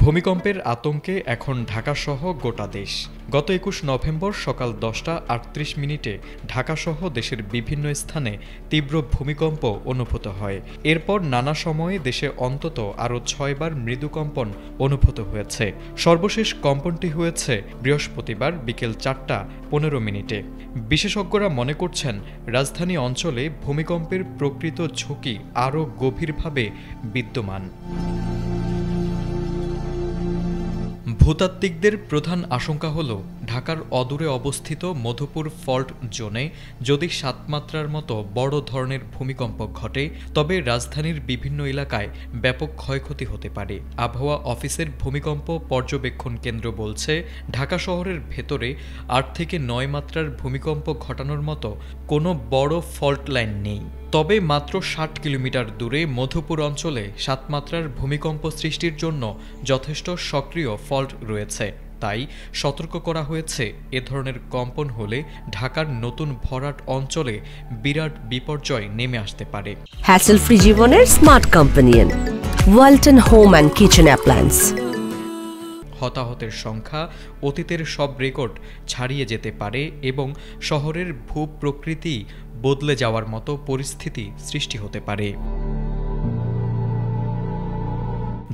ভূমিকম্পের আতঙ্কে এখন ঢাকাসহ গোটা দেশ। গত ২১ নভেম্বর সকাল ১০টা ৩৮ ঢাকাসহ দেশের বিভিন্ন স্থানে তীব্র ভূমিকম্প অনুভূত হয়। এরপর নানা সময়ে দেশে অন্তত আরও ৬ বার মৃদুকম্পন অনুভূত হয়েছে। সর্বশেষ কম্পনটি হয়েছে বৃহস্পতিবার বিকেল ৪টা ১৫। বিশেষজ্ঞরা মনে করছেন, রাজধানী অঞ্চলে ভূমিকম্পের প্রকৃত ঝুঁকি আরও গভীরভাবে বিদ্যমান। ভূতাত্ত্বিকদের প্রধান আশঙ্কা হল, ঢাকার অদূরে অবস্থিত মধুপুর ফল্ট জোনে যদি ৭ মাত্রার মতো বড় ধরনের ভূমিকম্প ঘটে, তবে রাজধানীর বিভিন্ন এলাকায় ব্যাপক ক্ষয়ক্ষতি হতে পারে। আবহাওয়া অফিসের ভূমিকম্প পর্যবেক্ষণ কেন্দ্র বলছে, ঢাকা শহরের ভেতরে ৮ থেকে ৯ মাত্রার ভূমিকম্প ঘটানোর মতো কোনো বড় ফল্ট লাইন নেই। তবে মাত্র ৬০ কিলোমিটার দূরে মধুপুর অঞ্চলে ৭ মাত্রার ভূমিকম্প সৃষ্টির জন্য যথেষ্ট সক্রিয় ফল্ট রয়েছে। তাই সতর্ক করা হয়েছে, এ ধরনের কম্পন হলে ঢাকার নতুন ভরাট অঞ্চলে বিরাট বিপর্যয় নেমে আসতে পারে। হ্যাসেল ফ্রি জীবনের smart companion Walton home and kitchen appliance. হতাহতের সংখ্যা অতীতের সব রেকর্ড ছাড়িয়ে যেতে পারে এবং শহরের ভূপ্রকৃতি বদলে যাওয়ার মতো পরিস্থিতি সৃষ্টি হতে পারে।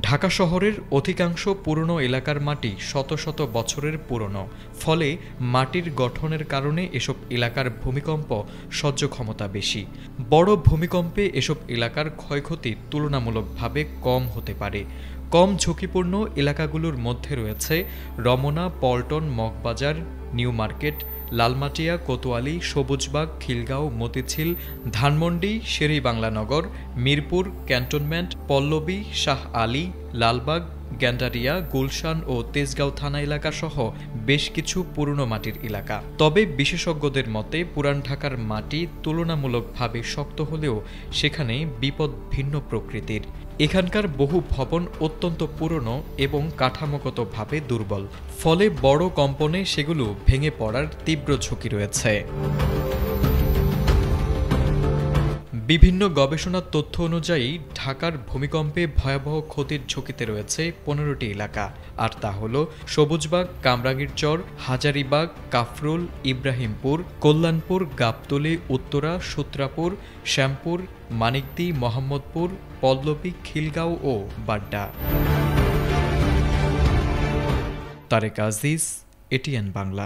ঢাকা শহরের অধিকাংশ পুরনো এলাকার মাটি শত শত বছরের পুরনো, ফলে মাটির গঠনের কারণে এসব এলাকার ভূমিকম্প সহ্য ক্ষমতা বেশি। বড় ভূমিকম্পে এসব এলাকার ক্ষয়ক্ষতি তুলনামূলকভাবে কম হতে পারে। কম ঝুঁকিপূর্ণ এলাকাগুলোর মধ্যে রয়েছে Ramna, Paltan, Moghbazar, new market, Lalmatia, Kotwali, Sabujbagh, Khilgaon, Motijheel, Dhanmondi, Sherebanglanagar, Mirpur, cantonment, Pallabi, Shah Ali, Lalbagh, Gandaria, Gulshan ও তেজগাঁও থানা এলাকা সহ বেশ কিছু পুরনো মাটির এলাকা। তবে বিশেষজ্ঞদের মতে, পুরান ঢাকার মাটি তুলনামূলকভাবে শক্ত হলেও সেখানে বিপদ ভিন্ন প্রকৃতির। এখানকার বহু ভবন অত্যন্ত পুরনো এবং কাঠামোগতভাবে দুর্বল, ফলে বড় কম্পনে সেগুলো ভেঙে পড়ার তীব্র ঝুঁকি রয়েছে। বিভিন্ন গবেষণার তথ্য অনুযায়ী ঢাকার ভূমিকম্পে ভয়াবহ ক্ষতির ঝুঁকিতে রয়েছে ১৫টি এলাকা, আর তা হল সবুজবাগ, কামরাঙ্গীরচর, হাজারীবাগ, কাফরুল, ইব্রাহিমপুর, কল্যাণপুর, গাবতলী, উত্তরা, সূত্রাপুর, শ্যামপুর, মানিকদি, মোহাম্মদপুর, পল্লবী, খিলগাঁও ও বাড্ডা। তারেক আজিজ, এটিএন বাংলা।